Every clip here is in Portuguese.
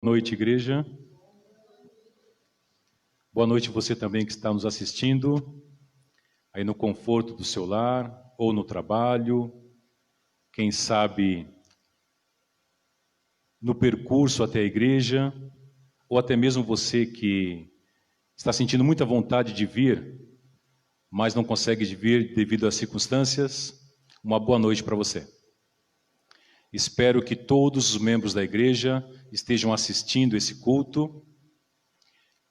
Boa noite, igreja. Boa noite você também que está nos assistindo, aí no conforto do seu lar, ou no trabalho, quem sabe no percurso até a igreja, ou até mesmo você que está sentindo muita vontade de vir, mas não consegue vir devido às circunstâncias. Uma boa noite para você. Espero que todos os membros da igreja estejam assistindo esse culto,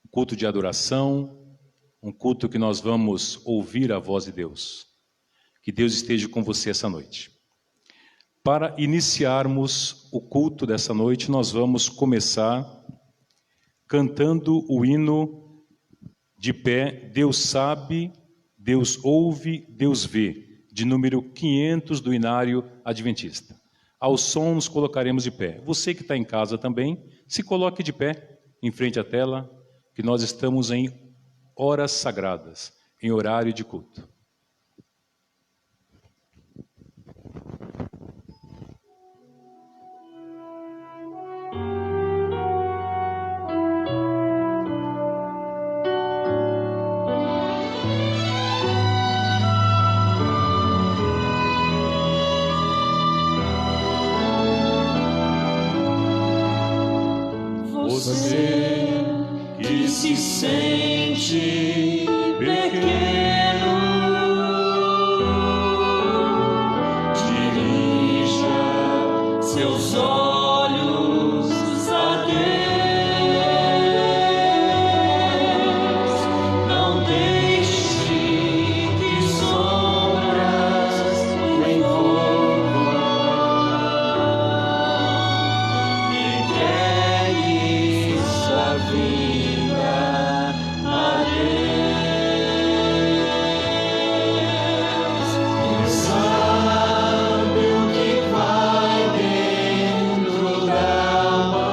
um culto de adoração, um culto que nós vamos ouvir a voz de Deus. Que Deus esteja com você essa noite. Para iniciarmos o culto dessa noite, nós vamos começar cantando o hino de pé, Deus sabe, Deus ouve, Deus vê, de número 500 do Inário Adventista. Ao som nos colocaremos de pé. Você que está em casa também, se coloque de pé em frente à tela, que nós estamos em horas sagradas, em horário de culto. Você que se sente pequeno, dirija seus olhos a Deus. Não deixe que sombras o envolvam. Entregue sua vida a Deus. Deus sabe o que vai dentro da alma.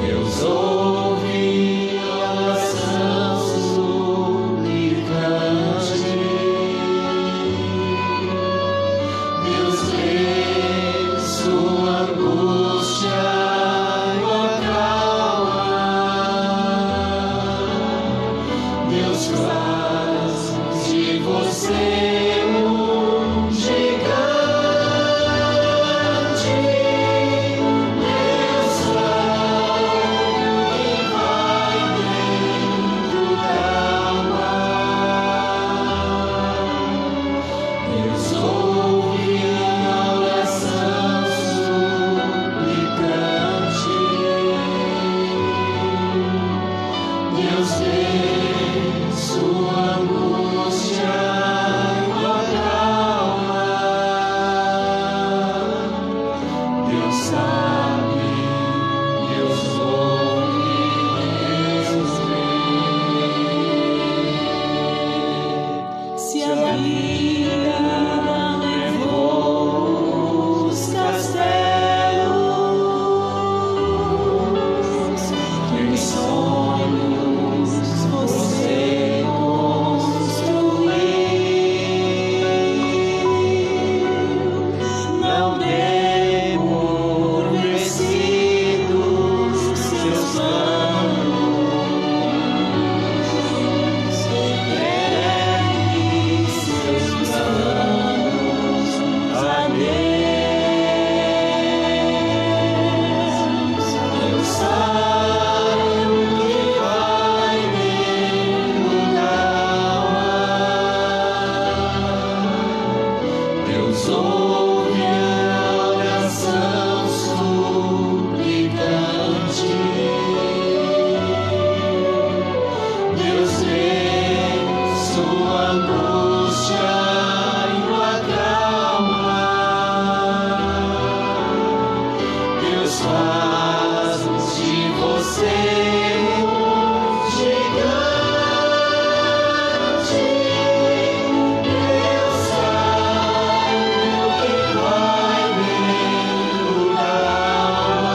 Deus ouve a oração suplicante. Deus vê sua angústia e o acalma. Deus faz de você um gigante. Deus sabe o que vai dentro da alma. Deus ouve a oração suplicante. Deus vê sua angústia e o acalma. Deus sabe, Deus ouve, Deus vê. Se a vida levou os castelos, que em sonhos você construiu, não dê por vencidos seus planos. Entregue seus planos a Deus. Deus sabe o que vai dentro da alma. Deus ouve a oração suplicante. Deus vê sua angústia e o acalma. Deus faz de você um gigante. Deus sabe o que vai dentro da alma.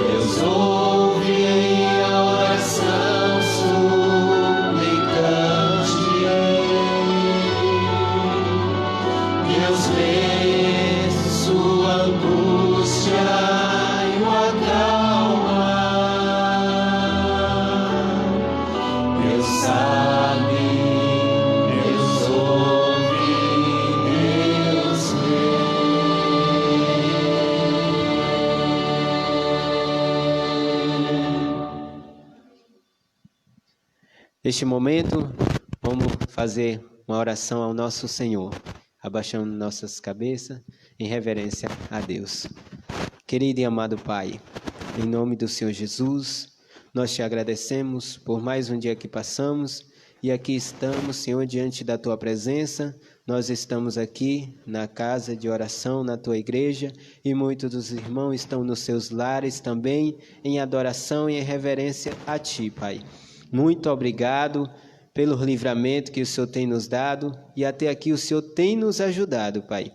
Deus ouve a oração suplicante. Deus vê Neste momento, vamos fazer uma oração ao nosso Senhor, abaixando nossas cabeças em reverência a Deus. Querido e amado Pai, em nome do Senhor Jesus, nós te agradecemos por mais um dia que passamos e aqui estamos, Senhor, diante da Tua presença. Nós estamos aqui na casa de oração, na Tua igreja, e muitos dos irmãos estão nos seus lares também, em adoração e em reverência a Ti, Pai. Muito obrigado pelo livramento que o Senhor tem nos dado e até aqui o Senhor tem nos ajudado, Pai.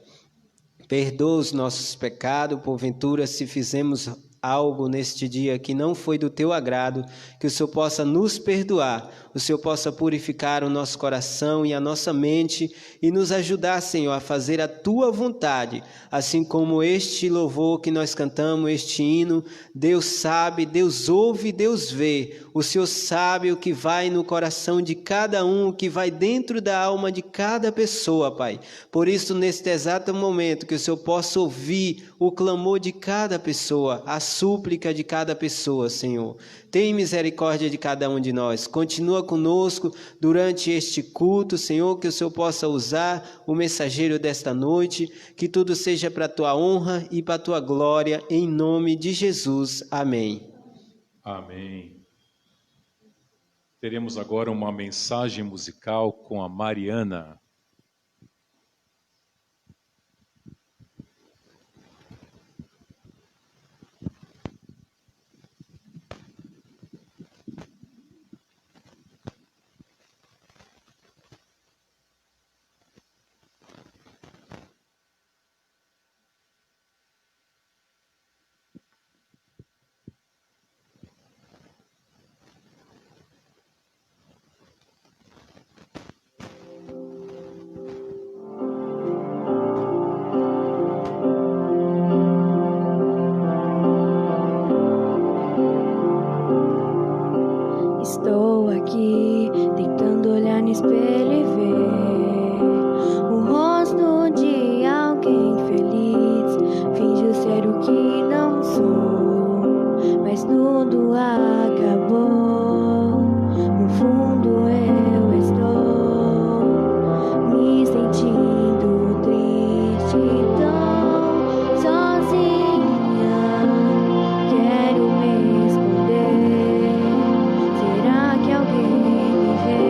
Perdoa os nossos pecados, porventura, se fizemos algo neste dia que não foi do Teu agrado, que o Senhor possa nos perdoar, o Senhor possa purificar o nosso coração e a nossa mente e nos ajudar, Senhor, a fazer a Tua vontade, assim como este louvor que nós cantamos, este hino. Deus sabe, Deus ouve, Deus vê, o Senhor sabe o que vai no coração de cada um, o que vai dentro da alma de cada pessoa, Pai. Por isso, neste exato momento, que o Senhor possa ouvir o clamor de cada pessoa, a súplica de cada pessoa, Senhor. Tem misericórdia de cada um de nós. Continua conosco durante este culto, Senhor, que o Senhor possa usar o mensageiro desta noite, que tudo seja para a Tua honra e para a Tua glória, em nome de Jesus. Amém. Amém. Teremos agora uma mensagem musical com a Mariana. Estou aqui tentando olhar no espelho e ver o rosto de alguém feliz. Finjo ser o que não sou, mas tudo acabou. No fundo eu estou me sentindo triste, tão sozinha. Quero me esconder. Será que alguém me vê?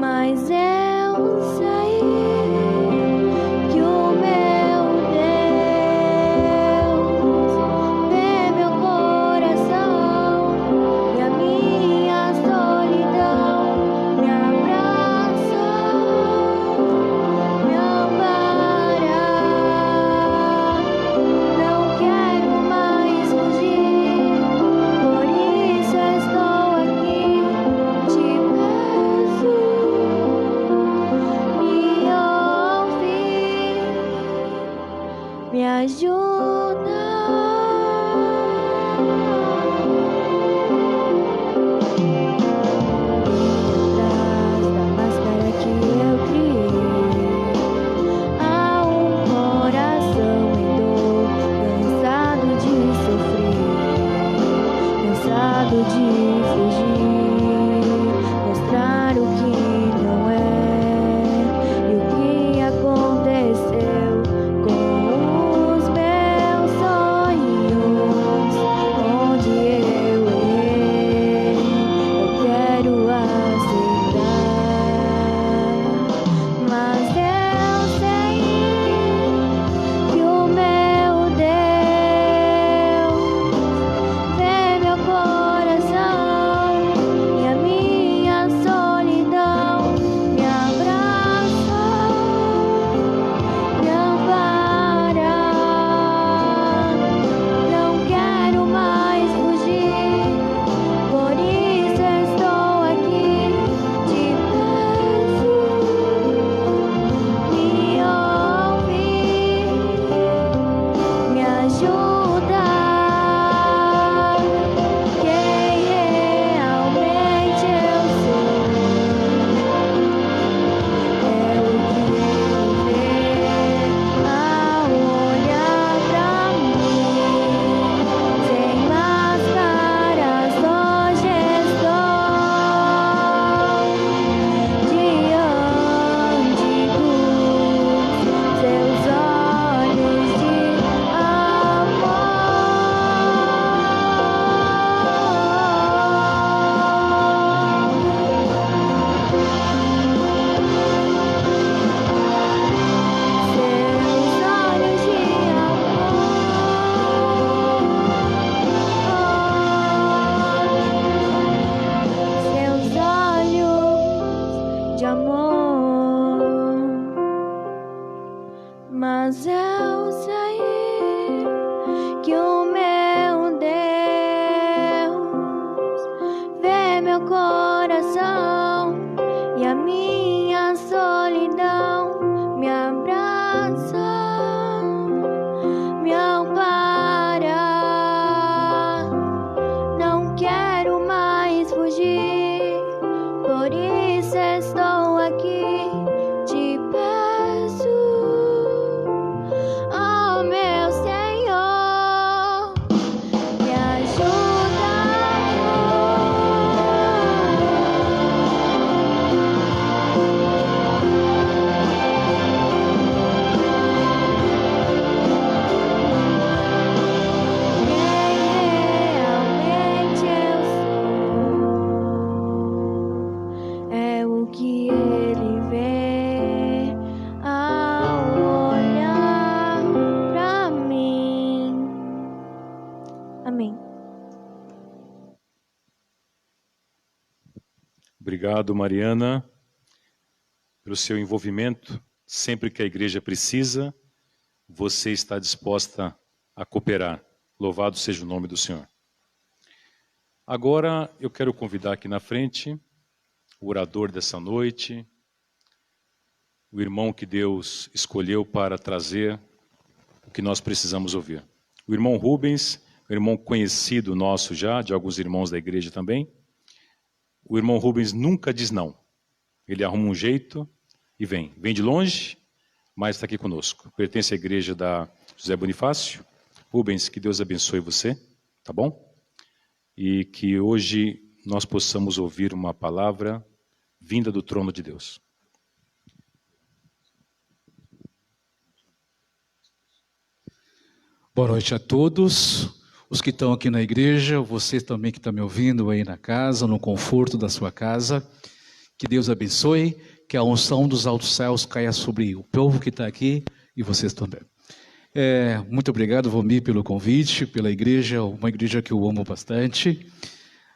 Mas eu sei que o meu Deus vê meu coração e a minha solidão. Me abraça, me ampara. Não quero mais fugir. Por isso estou aqui, te peço, me ouve, me ajuda. Atrás da máscara que eu criei, há um coração em dor, cansado de sofrer, cansado de fugir, mostrar o que não é e o que aconteceu com os meus sonhos. mas eu sei que o meu Deus vê meu coração e a minha solidão me abraça, me ampara. Não quero mais fugir, por isso estou aqui. Te peço, oh meu Senhor, me ajuda, quem realmente eu sou é o que Ele vê ao olhar pra mim. Amém. Obrigado, Mariana, pelo seu envolvimento. Sempre que a igreja precisa, você está disposta a cooperar. Louvado seja o nome do Senhor. Agora eu quero convidar aqui na frente o orador dessa noite, o irmão que Deus escolheu para trazer o que nós precisamos ouvir. O irmão Rubens, um irmão conhecido nosso já, de alguns irmãos da igreja também. O irmão Rubens nunca diz não. Ele arruma um jeito e vem. Vem de longe, mas está aqui conosco. Pertence à igreja da José Bonifácio. Rubens, que Deus abençoe você, tá bom? E que hoje nós possamos ouvir uma palavra vinda do trono de Deus. Boa noite a todos, os que estão aqui na igreja, você também que está me ouvindo aí na casa, no conforto da sua casa. Que Deus abençoe, que a unção dos altos céus caia sobre o povo que está aqui e vocês também. Muito obrigado, Vomir, pelo convite, pela igreja, uma igreja que eu amo bastante.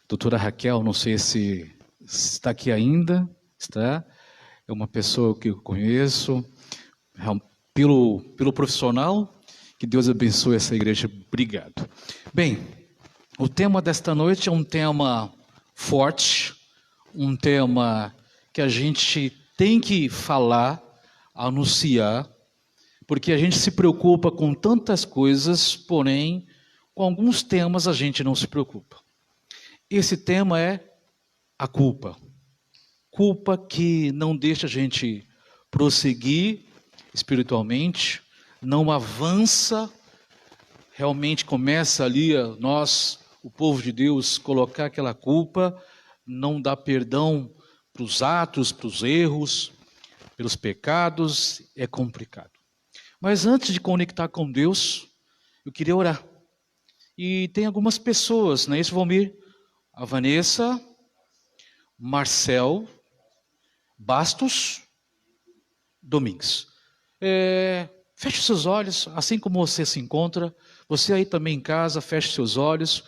Doutora Raquel, não sei se está aqui ainda, está? É uma pessoa que eu conheço, pelo profissional. Que Deus abençoe essa igreja. Obrigado. Bem, o tema desta noite é um tema forte, um tema que a gente tem que falar, anunciar, porque a gente se preocupa com tantas coisas, porém, com alguns temas a gente não se preocupa. Esse tema é a culpa. Culpa que não deixa a gente prosseguir espiritualmente, não avança, realmente começa ali nós, o povo de Deus, colocar aquela culpa, não dá perdão para os atos, para os erros, pelos pecados, é complicado. Mas antes de conectar com Deus, eu queria orar. E tem algumas pessoas, não é isso, Valmir? A Vanessa, Marcel, Bastos, Domingues. Feche seus olhos, assim como você se encontra, você aí também em casa, feche seus olhos,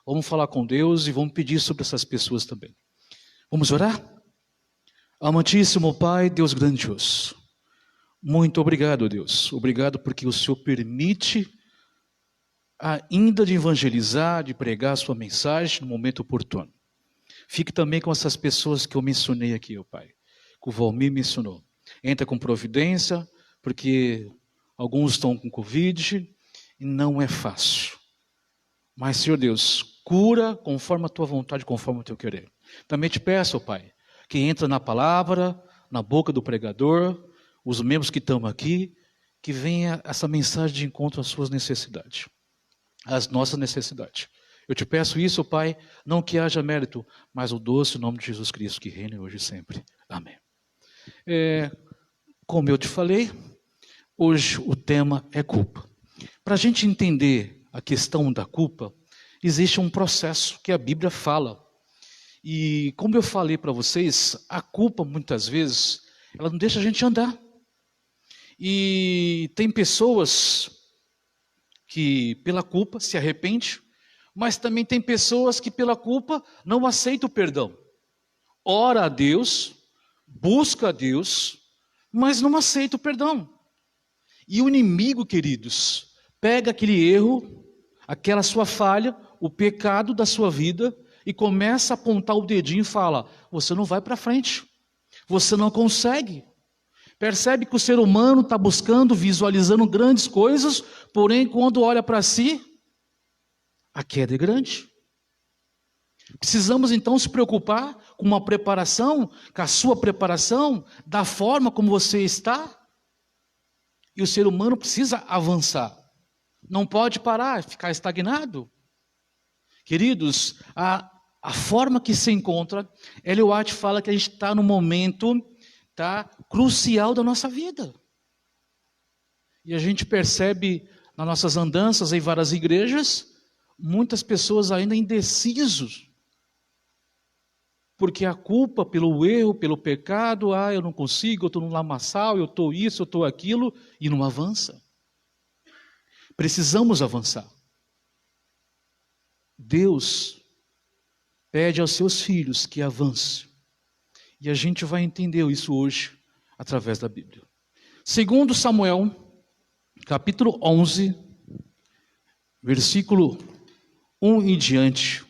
vamos falar com Deus e vamos pedir sobre essas pessoas também. Vamos orar? Amantíssimo Pai, Deus grandioso, muito obrigado, Deus. Obrigado porque o Senhor permite ainda de evangelizar, de pregar a sua mensagem no momento oportuno. Fique também com essas pessoas que eu mencionei aqui, ó Pai, que o Valmir mencionou. Entra com providência, porque alguns estão com Covid e não é fácil. Mas, Senhor Deus, cura conforme a Tua vontade, conforme o Teu querer. Também te peço, ó Pai, que entra na palavra, na boca do pregador, os membros que estão aqui, que venha essa mensagem de encontro às suas necessidades, às nossas necessidades. Eu te peço isso, ó Pai, não que haja mérito, mas o doce nome de Jesus Cristo, que reina hoje e sempre. Amém. Como eu te falei, hoje o tema é culpa. Para a gente entender a questão da culpa, existe um processo que a Bíblia fala. E como eu falei para vocês, a culpa muitas vezes, ela não deixa a gente andar. E tem pessoas que pela culpa se arrependem, mas também tem pessoas que pela culpa não aceitam o perdão. Ora a Deus, busca a Deus, mas não aceita o perdão. E o inimigo, queridos, pega aquele erro, aquela sua falha, o pecado da sua vida e começa a apontar o dedinho e fala: você não vai para frente, você não consegue. Percebe que o ser humano está buscando, visualizando grandes coisas, porém quando olha para si, a queda é grande. Precisamos então se preocupar com uma preparação, com a sua preparação, da forma como você está. E o ser humano precisa avançar. Não pode parar, ficar estagnado. Queridos, a forma que se encontra, Ellen White fala que a gente está no momento crucial da nossa vida. E a gente percebe nas nossas andanças em várias igrejas, muitas pessoas ainda indecisos. Porque a culpa pelo erro, pelo pecado, eu não consigo, eu estou no lamaçal, eu estou isso, eu estou aquilo, e não avança. Precisamos avançar. Deus pede aos seus filhos que avancem. E a gente vai entender isso hoje, através da Bíblia. Segundo Samuel, capítulo 11, versículo 1 em diante.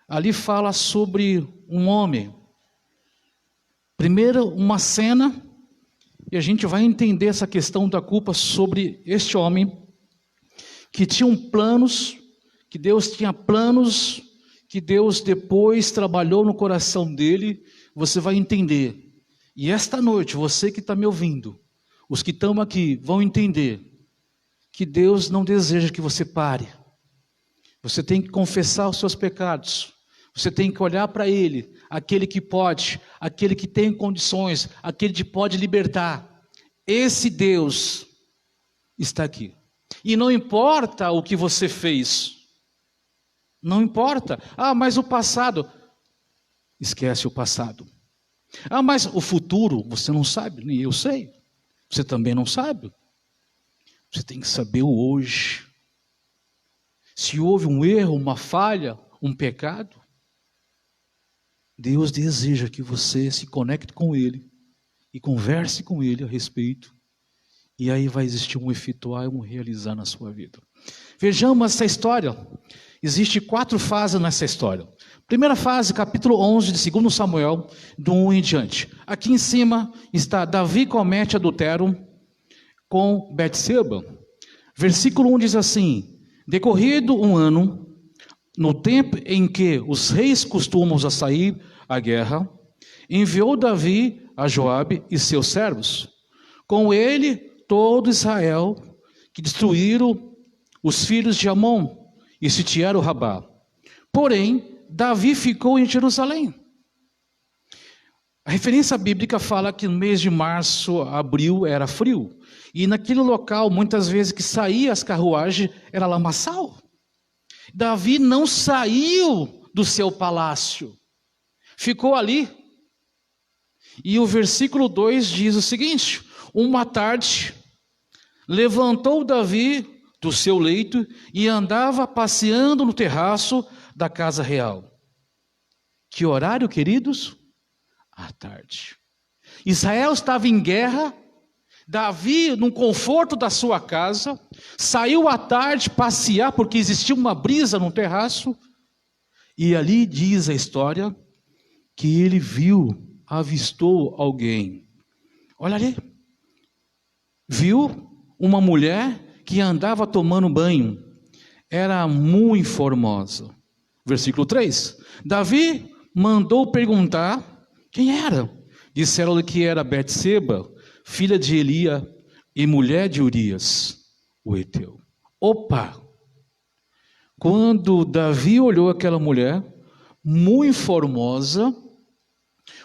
Ali fala sobre um homem. Primeiro, uma cena, e a gente vai entender essa questão da culpa sobre este homem, que tinha planos, que Deus tinha planos, que Deus depois trabalhou no coração dele. Você vai entender. E esta noite, você que está me ouvindo, os que estão aqui vão entender que Deus não deseja que você pare. Você tem que confessar os seus pecados. Você tem que olhar para Ele, aquele que pode, aquele que tem condições, aquele que pode libertar. Esse Deus está aqui. E não importa o que você fez. Não importa. Mas o passado. Esquece o passado. Mas o futuro você não sabe, nem eu sei. Você também não sabe. Você tem que saber o hoje. Se houve um erro, uma falha, um pecado, Deus deseja que você se conecte com Ele e converse com Ele a respeito. E aí vai existir um efetuar, um realizar na sua vida. Vejamos essa história. Existem 4 fases nessa história. Primeira fase, capítulo 11 de 2 Samuel, do 1 em diante. Aqui em cima está: Davi comete adultério com Betseba. Versículo 1 diz assim: decorrido um ano, no tempo em que os reis costumam a sair à guerra, enviou Davi a Joabe e seus servos, com ele todo Israel, que destruíram os filhos de Amon e sitiaram Rabá. Porém, Davi ficou em Jerusalém. A referência bíblica fala que no mês de março, abril, era frio. E naquele local, muitas vezes que saía as carruagens, era lamaçal. Davi não saiu do seu palácio. Ficou ali. E o versículo 2 diz o seguinte: uma tarde, levantou Davi do seu leito e andava passeando no terraço da casa real. Que horário, queridos? À tarde. Israel estava em guerra. Davi, no conforto da sua casa, saiu à tarde passear, porque existia uma brisa no terraço. E ali diz a história que ele avistou alguém. Olha ali. Viu uma mulher que andava tomando banho. Era muito formosa. Versículo 3. Davi mandou perguntar quem era. Disseram-lhe que era Betseba, filha de Elia e mulher de Urias, o heteu. Opa! Quando Davi olhou aquela mulher, muito formosa,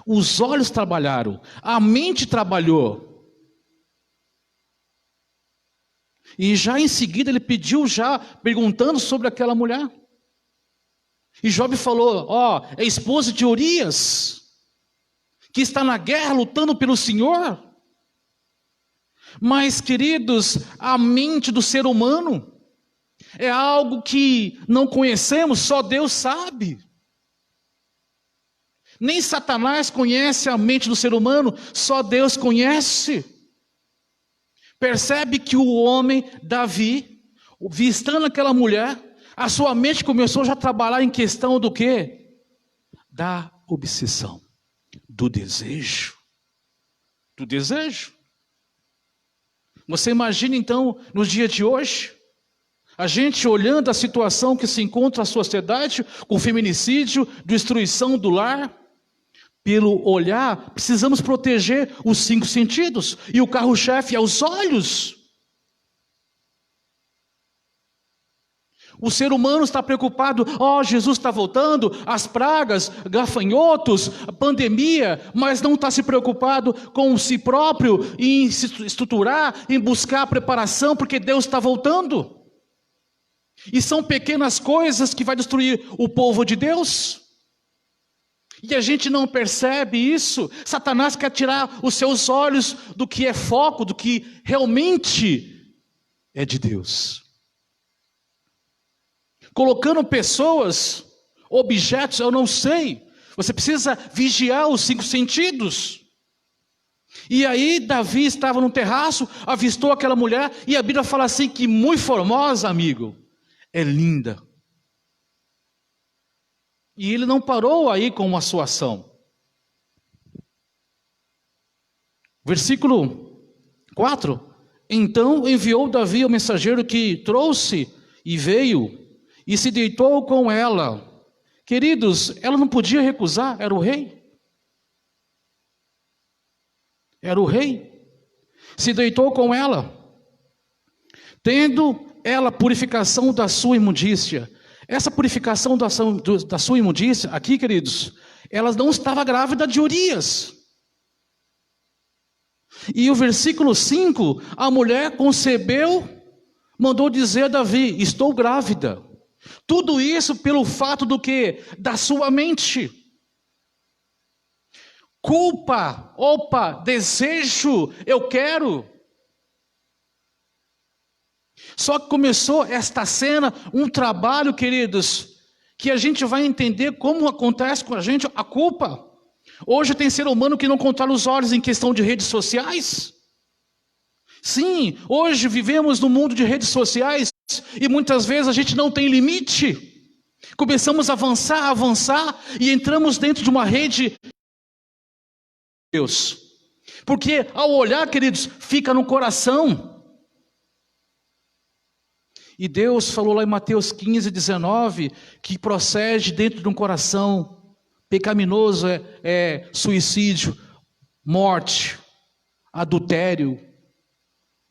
os olhos trabalharam, a mente trabalhou. E já em seguida ele pediu, perguntando sobre aquela mulher. E Jobe falou: é esposa de Urias, que está na guerra lutando pelo Senhor. Mas, queridos, a mente do ser humano é algo que não conhecemos, só Deus sabe. Nem Satanás conhece a mente do ser humano, só Deus conhece. Percebe que o homem, Davi, vistando aquela mulher, a sua mente começou já a trabalhar em questão do quê? Da obsessão, do desejo. Do desejo. Você imagina então, nos dias de hoje, a gente olhando a situação que se encontra a sociedade, com feminicídio, destruição do lar, pelo olhar, precisamos proteger os 5 sentidos, e o carro-chefe é os olhos. O ser humano está preocupado, Jesus está voltando, as pragas, gafanhotos, pandemia, mas não está se preocupado com si próprio, em se estruturar, em buscar a preparação, porque Deus está voltando. E são pequenas coisas que vai destruir o povo de Deus. E a gente não percebe isso. Satanás quer tirar os seus olhos do que é foco, do que realmente é de Deus. Colocando pessoas, objetos, eu não sei. Você precisa vigiar os 5 sentidos. E aí Davi estava no terraço, avistou aquela mulher, e a Bíblia fala assim que muito formosa, amigo, é linda. E ele não parou aí com a sua ação. Versículo 4. Então enviou Davi o mensageiro que trouxe e veio e se deitou com ela. Queridos, ela não podia recusar, era o rei. Era o rei. Se deitou com ela, tendo ela purificação da sua imundícia. Essa purificação da sua imundícia, aqui, queridos, ela não estava grávida de Urias. E o versículo 5, a mulher concebeu, mandou dizer a Davi, estou grávida. Tudo isso pelo fato do quê? Da sua mente. Culpa, desejo, eu quero. Só que começou esta cena, um trabalho, queridos, que a gente vai entender como acontece com a gente a culpa. Hoje tem ser humano que não controla os olhos em questão de redes sociais. Sim, hoje vivemos no mundo de redes sociais e muitas vezes a gente não tem limite. Começamos a avançar e entramos dentro de uma rede de Deus. Porque ao olhar, queridos, fica no coração. E Deus falou lá em Mateus 15, 19, que procede dentro de um coração pecaminoso é suicídio, morte, adultério.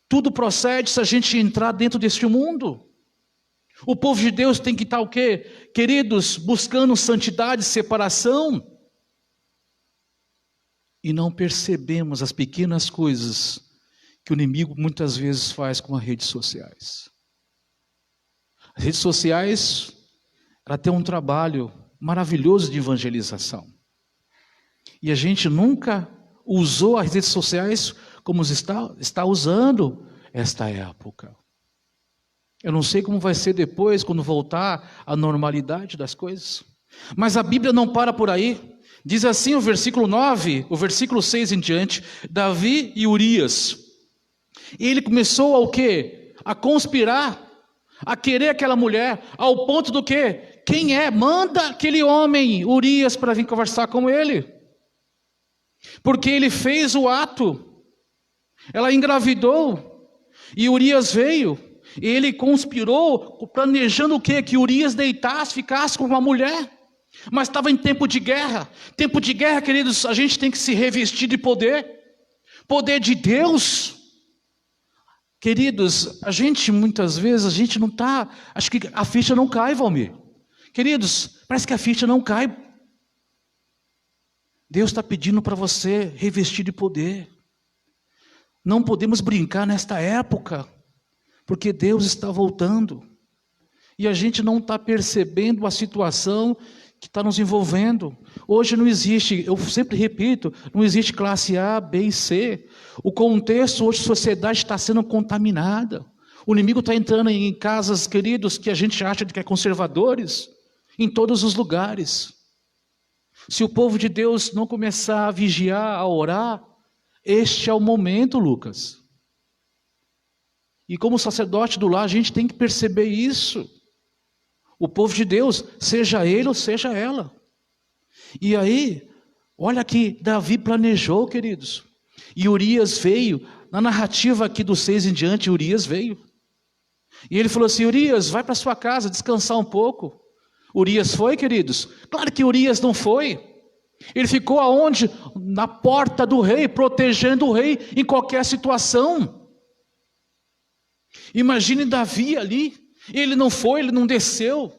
Tudo procede se a gente entrar dentro deste mundo. O povo de Deus tem que estar o quê? Queridos, buscando santidade, separação. E não percebemos as pequenas coisas que o inimigo muitas vezes faz com as redes sociais. As redes sociais, ela tem um trabalho maravilhoso de evangelização. E a gente nunca usou as redes sociais como está usando esta época. Eu não sei como vai ser depois, quando voltar à normalidade das coisas. Mas a Bíblia não para por aí. Diz assim o versículo 9, o versículo 6 em diante, Davi e Urias. E ele começou a o quê? A conspirar, a querer aquela mulher, ao ponto do quê? Quem é? Manda aquele homem, Urias, para vir conversar com ele. Porque ele fez o ato. Ela engravidou. E Urias veio. E ele conspirou, planejando o quê? Que Urias deitasse, ficasse com uma mulher. Mas estava em tempo de guerra. Tempo de guerra, queridos, a gente tem que se revestir de poder. Poder de Deus. Queridos, a gente muitas vezes, a gente não está, acho que a ficha não cai, Valmir. Queridos, parece que a ficha não cai. Deus está pedindo para você revestir de poder. Não podemos brincar nesta época, porque Deus está voltando. E a gente não está percebendo a situação que está nos envolvendo. Hoje não existe, eu sempre repito, não existe classe A, B e C. O contexto hoje, a sociedade está sendo contaminada. O inimigo está entrando em casas, queridos, que a gente acha que é conservadores, em todos os lugares. Se o povo de Deus não começar a vigiar, a orar, este é o momento, Lucas. E como sacerdote do lar, a gente tem que perceber isso. O povo de Deus, seja ele ou seja ela. E aí, olha que Davi planejou, queridos. E Urias veio, na narrativa aqui do 6 em diante, Urias veio. E ele falou assim: Urias, vai para sua casa descansar um pouco. Urias foi, queridos? Claro que Urias não foi. Ele ficou aonde? Na porta do rei, protegendo o rei em qualquer situação. Imagine Davi ali. Ele não foi, ele não desceu.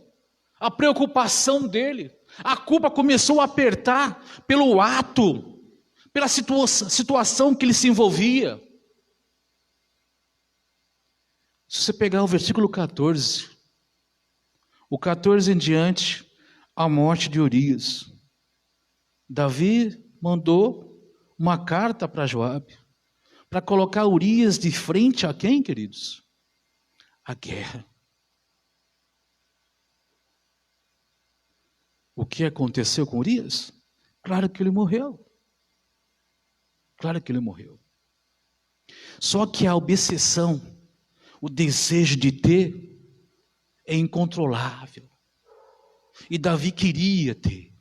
A preocupação dele, a culpa começou a apertar pelo ato, pela situação que ele se envolvia. Se você pegar o versículo 14, o 14 em diante, a morte de Urias. Davi mandou uma carta para Joabe, para colocar Urias de frente a quem, queridos? A guerra. O que aconteceu com Urias? Claro que ele morreu. Claro que ele morreu. Só que a obsessão, o desejo de ter, é incontrolável. E Davi queria ter.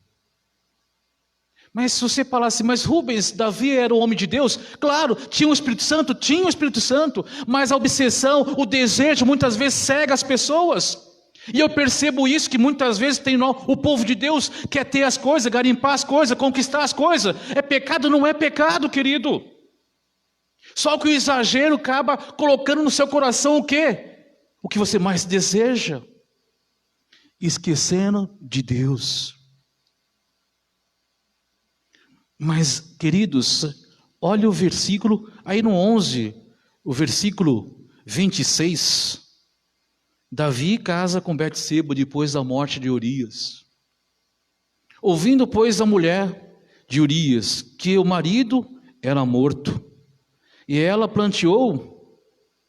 Mas se você falar assim, mas Rubens, Davi era o homem de Deus? Claro, tinha o Espírito Santo, mas a obsessão, o desejo, muitas vezes cega as pessoas. E eu percebo isso, que muitas vezes o povo de Deus quer ter as coisas, garimpar as coisas, conquistar as coisas. É pecado? Não é pecado, querido. Só que o exagero acaba colocando no seu coração o quê? O que você mais deseja. Esquecendo de Deus. Mas, queridos, olha o versículo, aí no 11, o versículo 26. Davi casa com Betseba depois da morte de Urias. Ouvindo, pois, a mulher de Urias que o marido era morto, e ela planteou,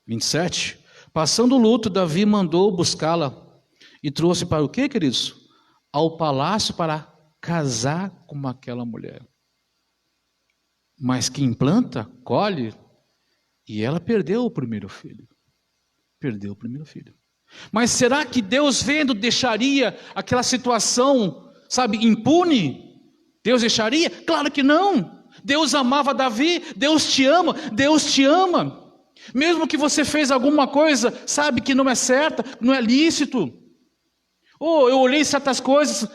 27, passando o luto, Davi mandou buscá-la e trouxe para o quê, queridos? Ao palácio para casar com aquela mulher. Mas quem planta, colhe, e ela perdeu o primeiro filho. Perdeu o primeiro filho. Mas será que Deus vendo deixaria aquela situação, impune? Deus deixaria? Claro que não. Deus amava Davi, Deus te ama, Deus te ama. Mesmo que você fez alguma coisa, que não é certa, não é lícito. Eu olhei certas coisas,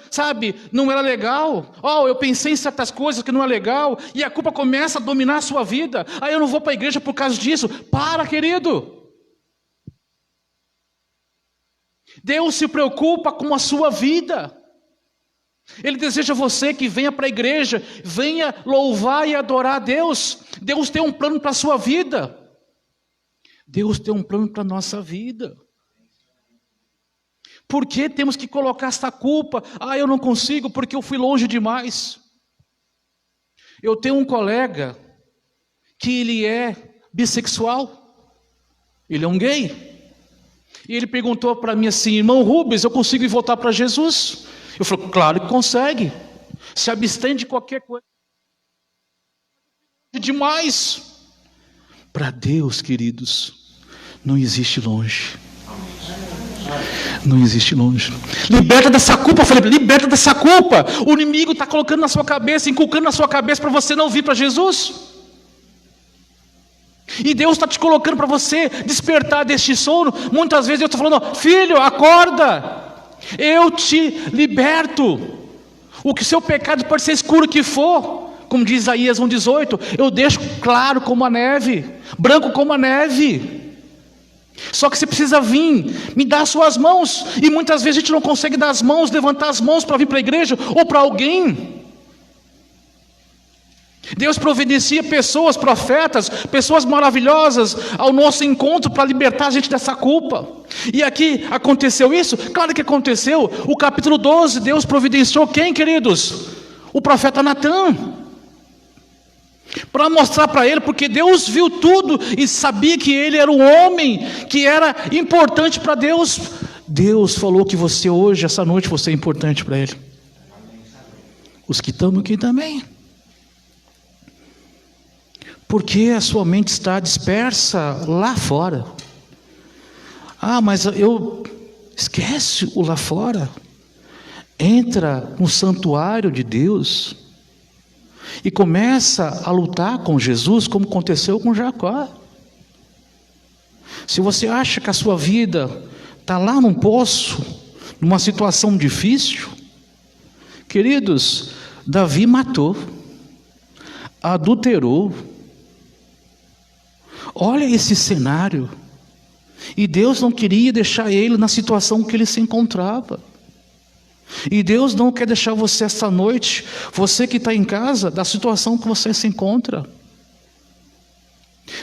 não era legal. Eu pensei em certas coisas que não é legal, e a culpa começa a dominar a sua vida. Eu não vou para a igreja por causa disso. Para, querido. Deus se preocupa com a sua vida. Ele deseja você que venha para a igreja, venha louvar e adorar a Deus. Deus tem um plano para a sua vida. Deus tem um plano para a nossa vida. Por que temos que colocar essa culpa? Eu não consigo porque eu fui longe demais. Eu tenho um colega que ele é bissexual. Ele é um gay. E ele perguntou para mim assim: irmão Rubens, eu consigo ir voltar para Jesus? Eu falei: claro que consegue. Se abstém de qualquer coisa. Demais. Para Deus, queridos, não existe longe. Não existe longe. Liberta dessa culpa. Eu falei: liberta dessa culpa. O inimigo está colocando na sua cabeça, inculcando na sua cabeça para você não vir para Jesus. E Deus está te colocando para você despertar deste sono. Muitas vezes eu estou falando: filho, acorda, eu te liberto. O que seu pecado pode ser escuro que for, como diz Isaías 1,18, eu deixo claro como a neve, branco como a neve. Só que você precisa vir, me dar as suas mãos. E muitas vezes a gente não consegue dar as mãos, levantar as mãos para vir para a igreja ou para alguém. Deus providencia pessoas, profetas, pessoas maravilhosas ao nosso encontro para libertar a gente dessa culpa. E aqui aconteceu isso? Claro que aconteceu. O capítulo 12, Deus providenciou quem, queridos? O profeta Natã. Para mostrar para ele, porque Deus viu tudo e sabia que ele era um homem que era importante para Deus. Deus falou que você hoje, essa noite, você é importante para ele. Os que estão aqui também. Porque a sua mente está dispersa lá fora. Ah, mas eu... Esquece o lá fora. Entra no santuário de Deus e começa a lutar com Jesus, como aconteceu com Jacó. Se você acha que a sua vida está lá num poço, numa situação difícil, queridos, Davi matou, adulterou. Olha esse cenário. E Deus não queria deixar ele na situação que ele se encontrava. E Deus não quer deixar você essa noite, você que está em casa, da situação que você se encontra.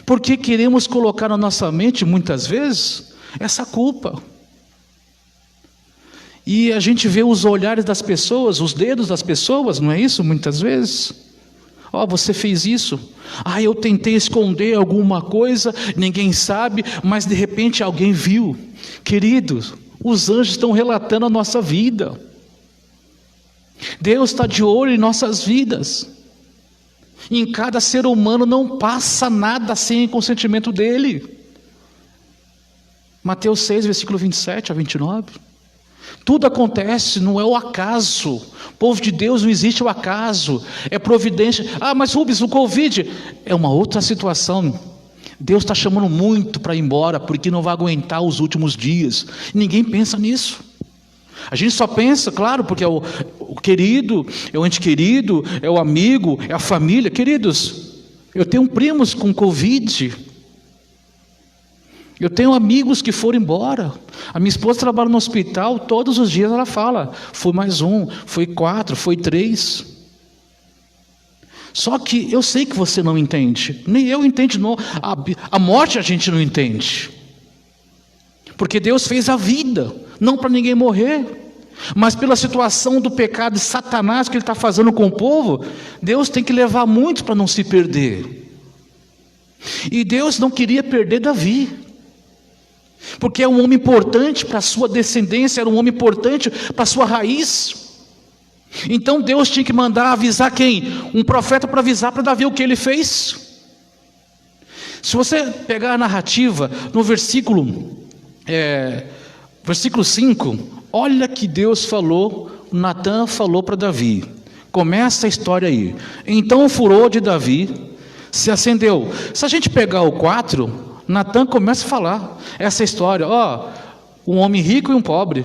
Porque queremos colocar na nossa mente, muitas vezes, essa culpa. E a gente vê os olhares das pessoas, os dedos das pessoas, não é isso? Muitas vezes. Ó, você fez isso. Ah, eu tentei esconder alguma coisa, ninguém sabe, mas de repente alguém viu. Queridos, os anjos estão relatando a nossa vida. Deus está de olho em nossas vidas. Em cada ser humano não passa nada sem o consentimento dele. Mateus 6, versículo 27 a 29. Tudo acontece, não é o acaso. O povo de Deus não existe o acaso, é providência. Ah, mas Rubens, o Covid é uma outra situação. Deus está chamando muito para ir embora, porque não vai aguentar os últimos dias. Ninguém pensa nisso. A gente só pensa, claro, porque é o querido, é o ente querido, é o amigo, é a família. Queridos, eu tenho primos com Covid. Eu tenho amigos que foram embora. A minha esposa trabalha no hospital, todos os dias ela fala, foi mais um, foi 4, foi 3. Só que eu sei que você não entende, nem eu entendo, não. A morte a gente não entende. Porque Deus fez a vida, não para ninguém morrer, mas pela situação do pecado de Satanás que ele está fazendo com o povo, Deus tem que levar muito para não se perder. E Deus não queria perder Davi, porque é um homem importante para a sua descendência, era um homem importante para a sua raiz. Então Deus tinha que mandar avisar quem? Um profeta para avisar para Davi o que ele fez. Se você pegar a narrativa no versículo 5, olha que Deus falou, Natã falou para Davi. Começa a história aí. Então o furor de Davi se acendeu. Se a gente pegar o 4, Natã começa a falar essa história. Um homem rico e um pobre.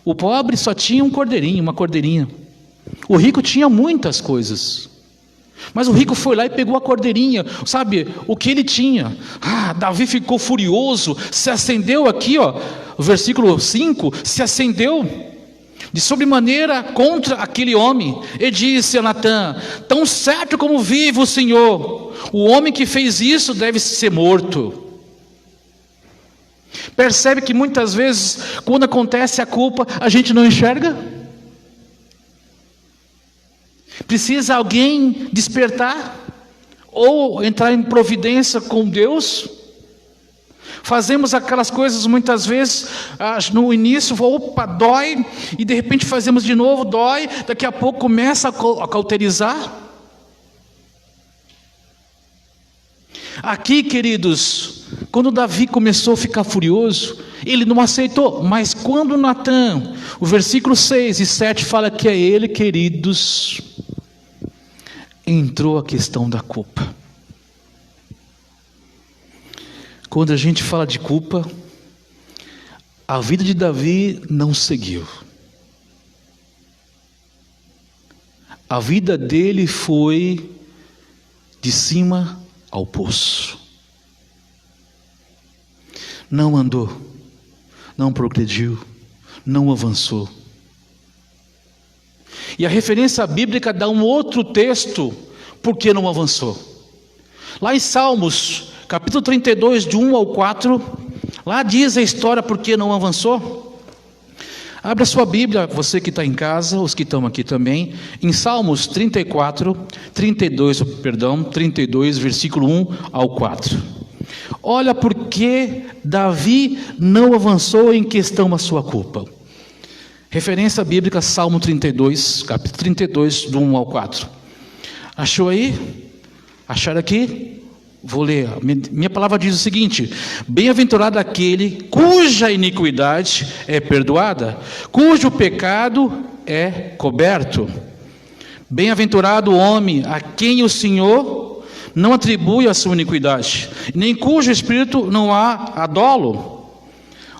O pobre só tinha um cordeirinho, uma cordeirinha. O rico tinha muitas coisas. Mas o rico foi lá e pegou a cordeirinha, sabe, o que ele tinha. Davi ficou furioso, se acendeu aqui, o versículo 5, se acendeu de sobremaneira contra aquele homem, e disse a Natã: tão certo como vive o Senhor, o homem que fez isso deve ser morto. Percebe que muitas vezes, quando acontece a culpa, a gente não enxerga? Precisa alguém despertar, ou entrar em providência com Deus. Fazemos aquelas coisas muitas vezes, no início, opa, dói, e de repente fazemos de novo, dói, daqui a pouco começa a cauterizar. Aqui, queridos, quando Davi começou a ficar furioso, ele não aceitou, mas quando Natã, o versículo 6 e 7 fala que é ele, queridos, entrou a questão da culpa. Quando a gente fala de culpa, a vida de Davi não seguiu. A vida dele foi de cima ao poço. Não andou, não progrediu, não avançou. E a referência bíblica dá um outro texto, porque não avançou. Lá em Salmos, capítulo 32, de 1 ao 4, lá diz a história porque não avançou. Abra a sua Bíblia, você que está em casa, os que estão aqui também, em Salmos 32, versículo 1 ao 4. Olha porque Davi não avançou em questão a sua culpa. Referência bíblica, Salmo 32, capítulo 32, do 1 ao 4. Achou aí? Acharam aqui? Vou ler. Minha palavra diz o seguinte: bem-aventurado aquele cuja iniquidade é perdoada, cujo pecado é coberto. Bem-aventurado o homem a quem o Senhor não atribui a sua iniquidade, nem cujo espírito não há dolo.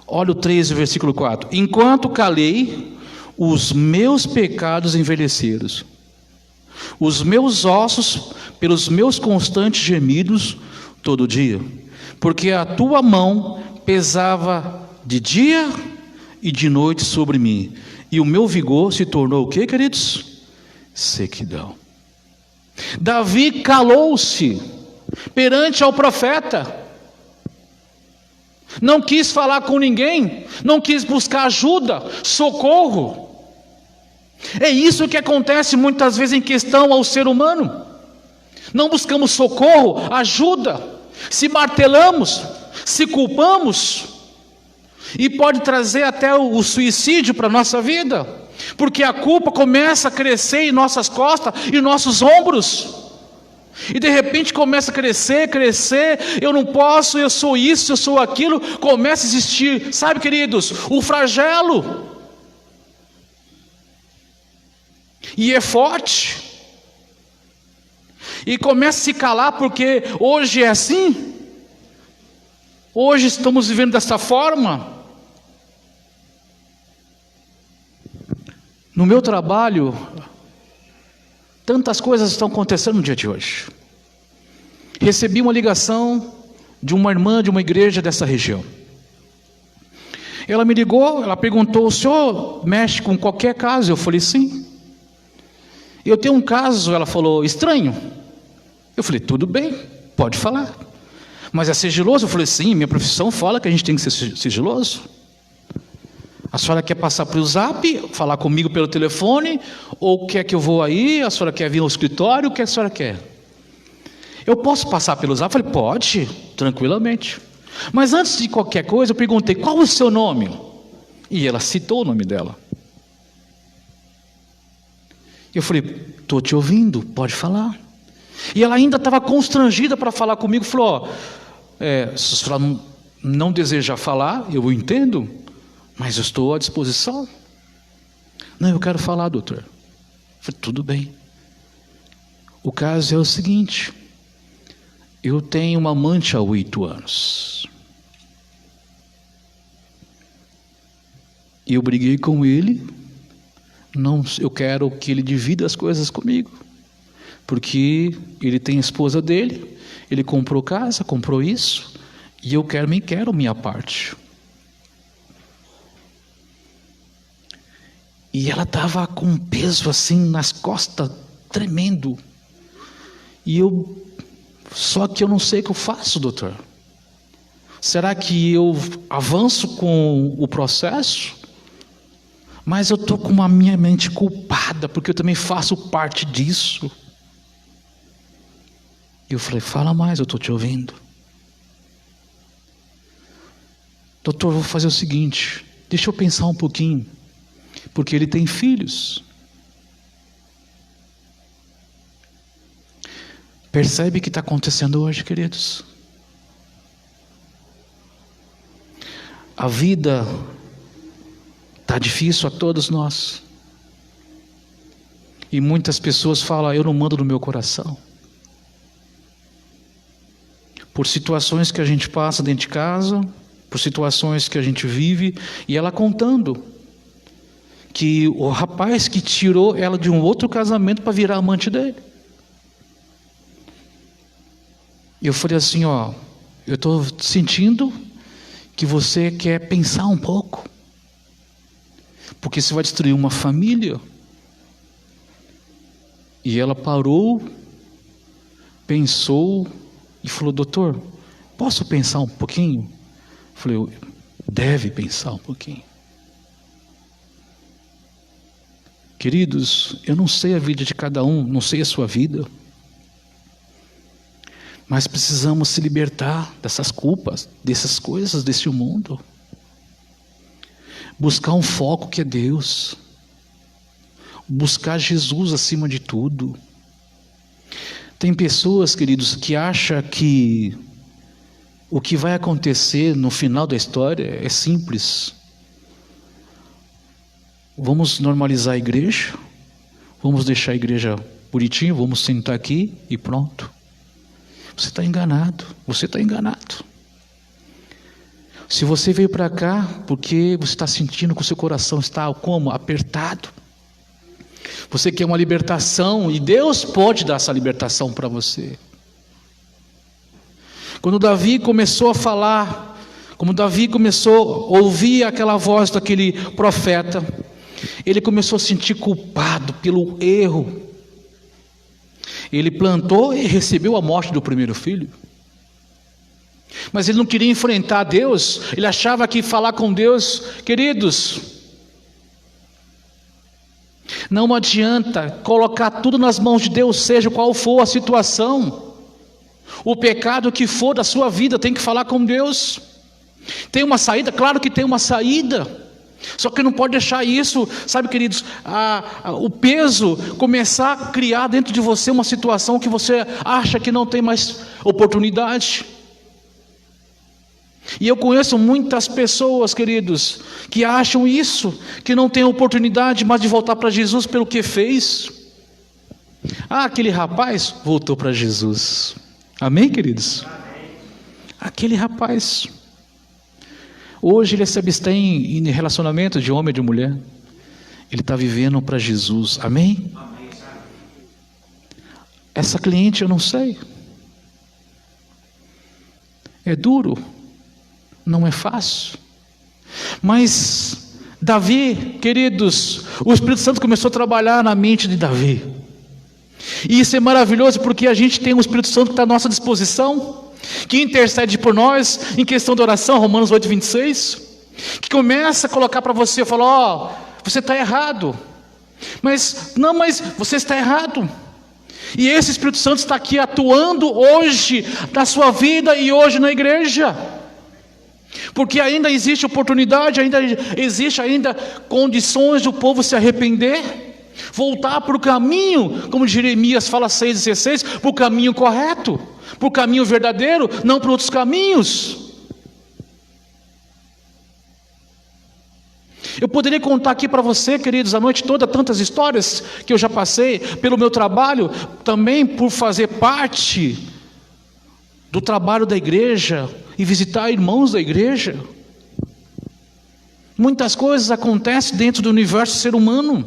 Olha o 13, versículo 4. Enquanto calei, os meus pecados envelheceram, os meus ossos pelos meus constantes gemidos todo dia, porque a tua mão pesava de dia e de noite sobre mim, e o meu vigor se tornou o que, queridos? Sequidão. Davi calou-se perante ao profeta, não quis falar com ninguém, não quis buscar ajuda, socorro. É isso que acontece muitas vezes em questão ao ser humano. Não buscamos socorro, ajuda, se martelamos, se culpamos, e pode trazer até o suicídio para a nossa vida, porque a culpa começa a crescer em nossas costas e nossos ombros, e de repente começa a crescer, eu não posso, eu sou isso, eu sou aquilo, começa a existir, sabe, queridos, o flagelo, e é forte, e começa a se calar, porque hoje é assim, hoje estamos vivendo dessa forma. No meu trabalho, tantas coisas estão acontecendo no dia de hoje. Recebi uma ligação de uma irmã de uma igreja dessa região. Ela me ligou, ela perguntou: o senhor mexe com qualquer caso? Eu falei: sim. Eu tenho um caso, ela falou, estranho. Eu falei: tudo bem, pode falar. Mas é sigiloso? Eu falei: sim, minha profissão fala que a gente tem que ser sigiloso. A senhora quer passar pelo zap, falar comigo pelo telefone, ou quer que eu vou aí? A senhora quer vir ao escritório? O que a senhora quer? Eu posso passar pelo zap? Eu falei: pode, tranquilamente. Mas antes de qualquer coisa, eu perguntei: qual o seu nome? E ela citou o nome dela. Eu falei: estou te ouvindo, pode falar. E ela ainda estava constrangida para falar comigo. Falou: se a senhora não deseja falar, eu entendo, mas eu estou à disposição. Não, eu quero falar, doutor. Eu falei: tudo bem. O caso é o seguinte: eu tenho uma amante há 8 anos. E eu briguei com ele. Não, eu quero que ele divida as coisas comigo, porque ele tem a esposa dele, ele comprou casa, comprou isso, e eu quero minha parte. E ela estava com um peso assim nas costas, tremendo. Só que eu não sei o que eu faço, doutor. Será que eu avanço com o processo? Mas eu estou com a minha mente culpada, porque eu também faço parte disso. E eu falei: fala mais, eu estou te ouvindo. Doutor, vou fazer o seguinte, deixa eu pensar um pouquinho, porque ele tem filhos. Percebe o que está acontecendo hoje, queridos? A vida está difícil a todos nós. E muitas pessoas falam: eu não mando no meu coração. Por situações que a gente passa dentro de casa, por situações que a gente vive, e ela contando que o rapaz que tirou ela de um outro casamento para virar amante dele. E eu falei assim: eu estou sentindo que você quer pensar um pouco, porque você vai destruir uma família. E ela parou, pensou e falou: doutor, posso pensar um pouquinho? Eu falei: deve pensar um pouquinho. Queridos, eu não sei a vida de cada um, não sei a sua vida, mas precisamos se libertar dessas culpas, dessas coisas desse mundo. Buscar um foco que é Deus. Buscar Jesus acima de tudo. Tem pessoas, queridos, que acham que o que vai acontecer no final da história é simples. Vamos normalizar a igreja, vamos deixar a igreja bonitinha, vamos sentar aqui e pronto. Você está enganado, você está enganado. Se você veio para cá porque você está sentindo que o seu coração está como? Apertado. Você quer uma libertação e Deus pode dar essa libertação para você. Quando Davi começou a falar, como Davi começou a ouvir aquela voz daquele profeta, ele começou a se sentir culpado pelo erro. Ele plantou e recebeu a morte do primeiro filho. Mas ele não queria enfrentar Deus, ele achava que falar com Deus, queridos, não adianta colocar tudo nas mãos de Deus, seja qual for a situação, o pecado que for da sua vida, tem que falar com Deus. Tem uma saída? Claro que tem uma saída. Só que não pode deixar isso, sabe, queridos, o peso começar a criar dentro de você uma situação que você acha que não tem mais oportunidade. E eu conheço muitas pessoas, queridos, que acham isso, que não tem oportunidade mais de voltar para Jesus pelo que fez. Aquele rapaz voltou para Jesus. Amém, queridos? Amém. Aquele rapaz, hoje ele se abstém em relacionamento de homem e de mulher. Ele está vivendo para Jesus. Amém? Amém? Essa cliente eu não sei. É duro. Não é fácil. Mas Davi, queridos, o Espírito Santo começou a trabalhar na mente de Davi. E isso é maravilhoso porque a gente tem um Espírito Santo que está à nossa disposição, que intercede por nós em questão de oração, Romanos 8:26, que começa a colocar para você, falar, você está errado. Mas você está errado. E esse Espírito Santo está aqui atuando hoje na sua vida e hoje na igreja. Porque ainda existe oportunidade, ainda existe condições do povo se arrepender, voltar para o caminho, como Jeremias fala 6,16, para o caminho correto, para o caminho verdadeiro, não para outros caminhos. Eu poderia contar aqui para você, queridos, a noite toda, tantas histórias que eu já passei, pelo meu trabalho, também por fazer parte do trabalho da igreja, e visitar irmãos da igreja. Muitas coisas acontecem dentro do universo ser humano.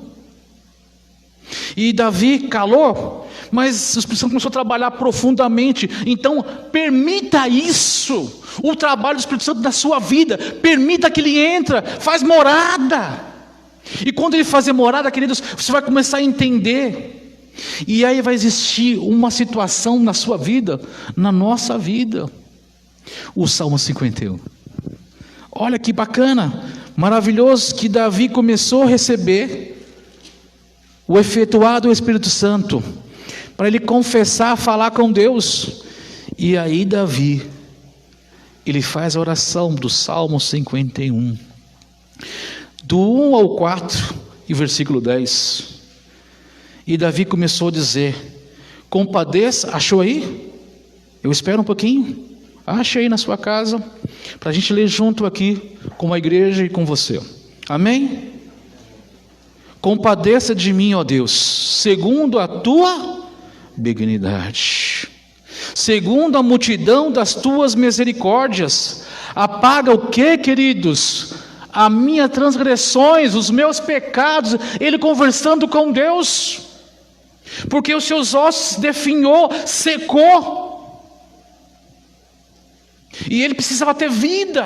E Davi calou, mas o Espírito Santo começou a trabalhar profundamente. Então permita isso, o trabalho do Espírito Santo na sua vida. Permita que ele entre, faz morada. E quando ele fazer morada, queridos, você vai começar a entender. E aí vai existir uma situação na sua vida, na nossa vida. O Salmo 51. Olha que bacana, maravilhoso, que Davi começou a receber o efetuado do Espírito Santo, para ele confessar, falar com Deus. E aí Davi, ele faz a oração do Salmo 51, do 1 ao 4 e versículo 10. E Davi começou a dizer, compadeça, achou aí? Eu espero um pouquinho. Ache aí na sua casa, para a gente ler junto aqui com a igreja e com você. Amém? Compadeça de mim, ó Deus, segundo a tua benignidade, segundo a multidão das tuas misericórdias. Apaga o que, queridos? As minhas transgressões, os meus pecados. Ele conversando com Deus, porque os seus ossos definhou, secou. E ele precisava ter vida.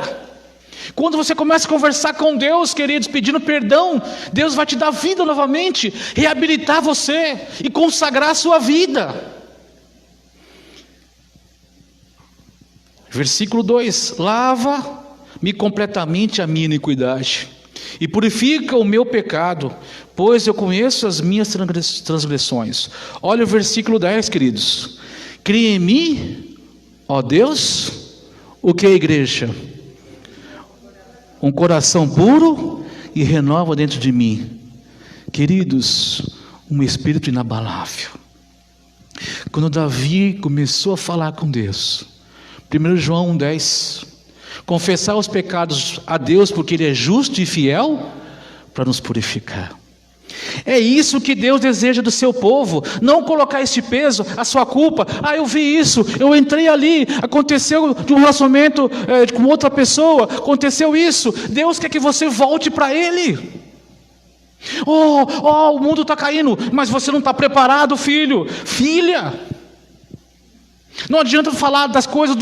Quando você começa a conversar com Deus, queridos, pedindo perdão, Deus vai te dar vida novamente, reabilitar você e consagrar a sua vida. Versículo 2: lava-me completamente a minha iniquidade e purifica o meu pecado, pois eu conheço as minhas transgressões. Olha o versículo 10, queridos. Cria em mim, ó Deus, o que é a igreja? Um coração puro e renova dentro de mim, queridos, um espírito inabalável. Quando Davi começou a falar com Deus, 1 João 1,10, confessar os pecados a Deus, porque Ele é justo e fiel para nos purificar. É isso que Deus deseja do seu povo, não colocar esse peso, a sua culpa. Eu vi isso, eu entrei ali, aconteceu de um relacionamento com outra pessoa, aconteceu isso. Deus quer que você volte para Ele. O mundo está caindo, mas você não está preparado, filho, filha. Não adianta falar das coisas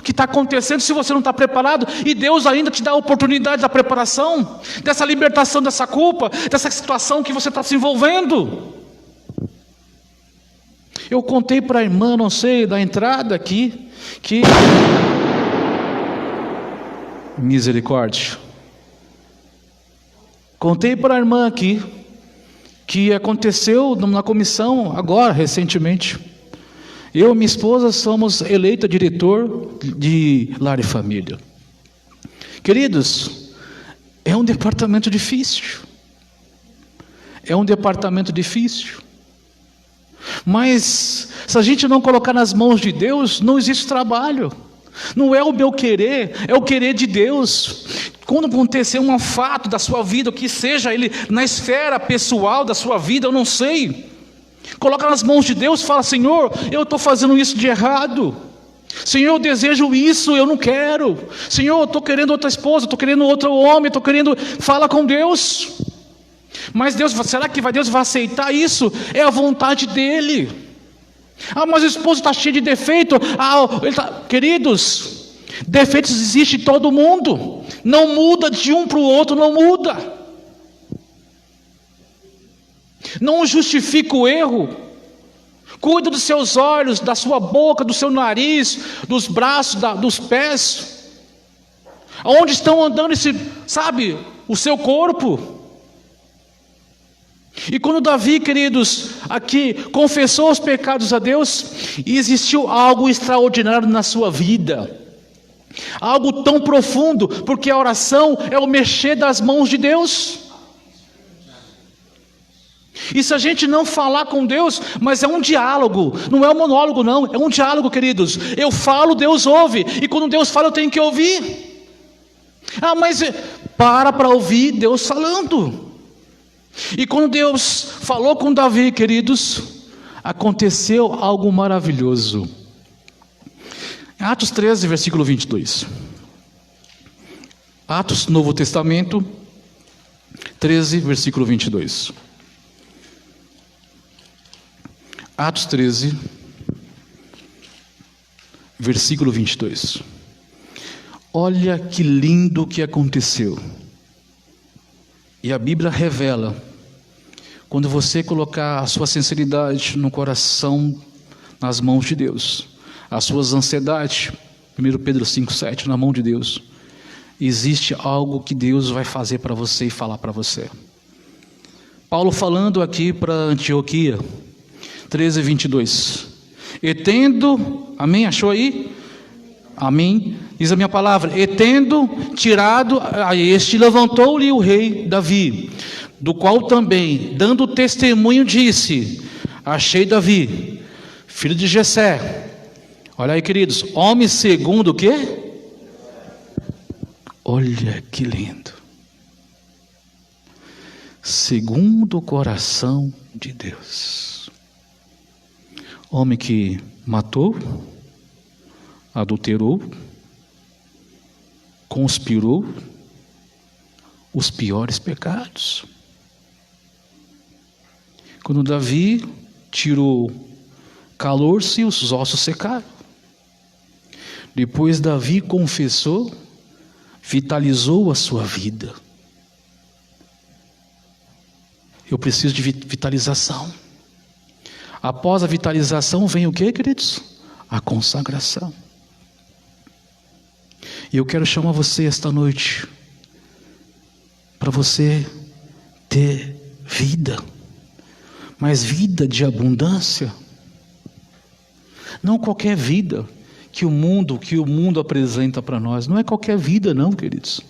que está acontecendo se você não está preparado. E Deus ainda te dá a oportunidade da preparação, dessa libertação dessa culpa, dessa situação que você está se envolvendo. Eu contei para a irmã, não sei, da entrada aqui, que... Misericórdia. Contei para a irmã aqui, que aconteceu na comissão agora, recentemente. Eu e minha esposa somos eleita diretor de Lar e Família. Queridos, é um departamento difícil. É um departamento difícil. Mas, se a gente não colocar nas mãos de Deus, não existe trabalho. Não é o meu querer, é o querer de Deus. Quando acontecer um fato da sua vida, o que seja ele na esfera pessoal da sua vida, eu não sei. Coloca nas mãos de Deus, fala: Senhor, eu estou fazendo isso de errado. Senhor, eu desejo isso, eu não quero. Senhor, eu estou querendo outra esposa, estou querendo outro homem, estou querendo... Fala com Deus. Mas Deus, será que Deus vai aceitar isso? É a vontade dEle. Mas o esposo está cheio de defeito. Queridos, defeitos existem em todo mundo. Não muda de um para o outro, não muda. Não justifica o erro. Cuida dos seus olhos, da sua boca, do seu nariz, dos braços, dos pés. Aonde estão andando o seu corpo? E quando Davi, queridos, aqui confessou os pecados a Deus, existiu algo extraordinário na sua vida. Algo tão profundo, porque a oração é o mexer das mãos de Deus. E se a gente não falar com Deus, mas é um diálogo, não é um monólogo não, é um diálogo, queridos. Eu falo, Deus ouve, e quando Deus fala eu tenho que ouvir. Mas para ouvir Deus falando. E quando Deus falou com Davi, queridos, aconteceu algo maravilhoso. Atos 13, versículo 22. Atos, Novo Testamento, 13, versículo 22. Atos 13, versículo 22. Olha que lindo que aconteceu. E a Bíblia revela, quando você colocar a sua sinceridade no coração, nas mãos de Deus, as suas ansiedades, 1 Pedro 5,7, na mão de Deus, existe algo que Deus vai fazer para você e falar para você. Paulo falando aqui para Antioquia, 13, 22. E tendo, amém, achou aí? Amém, diz a minha palavra. E tendo tirado a este, levantou-lhe o rei Davi, do qual também, dando testemunho, disse: achei Davi, filho de Jessé. Olha aí, queridos, homem segundo o quê? Olha que lindo. Segundo o coração de Deus. Homem que matou, adulterou, conspirou os piores pecados. Quando Davi tirou calor-se, os ossos secaram. Depois Davi confessou, vitalizou a sua vida. Eu preciso de vitalização. Após a vitalização vem o que, queridos? A consagração. E eu quero chamar você esta noite para você ter vida, mas vida de abundância. Não qualquer vida que o mundo apresenta para nós. Não é qualquer vida não, queridos.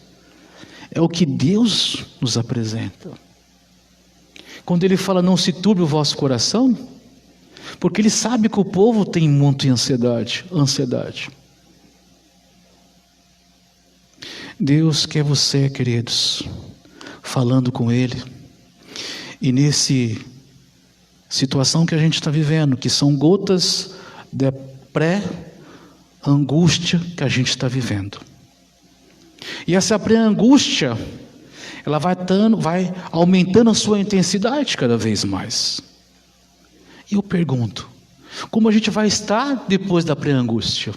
É o que Deus nos apresenta. Quando Ele fala: não se turbe o vosso coração, Porque Ele sabe que o povo tem muita ansiedade. Deus quer você, queridos, falando com Ele. E nesse situação que a gente está vivendo, que são gotas de pré-angústia que a gente está vivendo. E essa pré-angústia, ela vai aumentando a sua intensidade cada vez mais. E eu pergunto, como a gente vai estar depois da pré-angústia?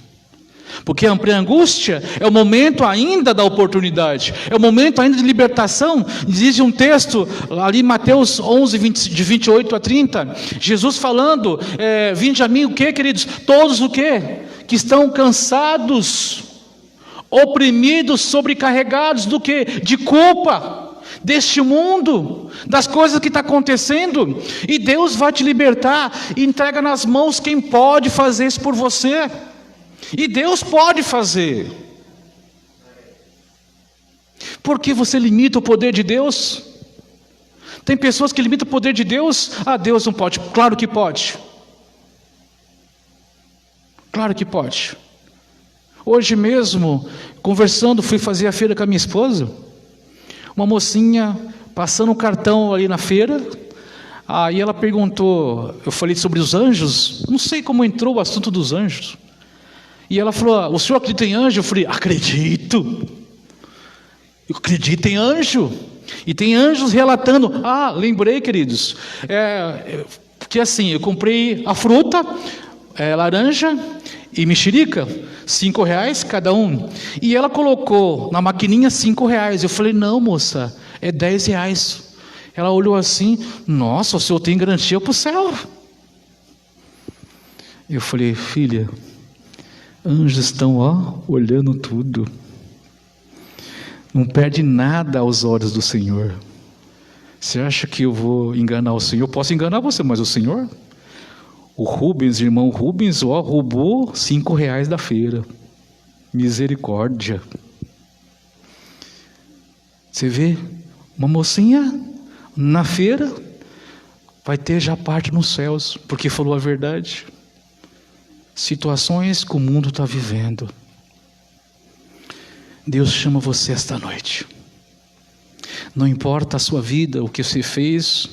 Porque a pré-angústia é o momento ainda da oportunidade, é o momento ainda de libertação. Diz um texto ali em Mateus 11, de 28 a 30, Jesus falando, vinde a mim o que, queridos? Todos o que? Que estão cansados, oprimidos, sobrecarregados do que? De culpa, deste mundo, das coisas que está acontecendo, e Deus vai te libertar, e entrega nas mãos quem pode fazer isso por você. E Deus pode fazer. Por que você limita o poder de Deus? Tem pessoas que limitam o poder de Deus. Ah, Deus não pode. Claro que pode. Claro que pode. Hoje mesmo, conversando, fui fazer a feira com a minha esposa. Uma mocinha passando um cartão ali na feira. Aí ela perguntou, eu falei sobre os anjos. Não sei como entrou o assunto dos anjos. E ela falou, o senhor acredita em anjo? Eu falei, acredito. Eu acredito em anjo. E tem anjos relatando. Ah, lembrei, queridos. Porque assim, eu comprei a fruta, laranja e mexerica, R$5 cada um. E ela colocou na maquininha R$5. Eu falei, não, moça, é R$10. Ela olhou assim, nossa, o senhor tem garantia para o céu. Eu falei, filha, anjos estão olhando tudo. Não perde nada aos olhos do Senhor. Você acha que eu vou enganar o Senhor? Eu posso enganar você, mas o Senhor? O Rubens, irmão Rubens, roubou R$5 da feira. Misericórdia. Você vê, uma mocinha na feira vai ter já parte nos céus, porque falou a verdade. Situações que o mundo está vivendo. Deus chama você esta noite. Não importa a sua vida, o que você fez,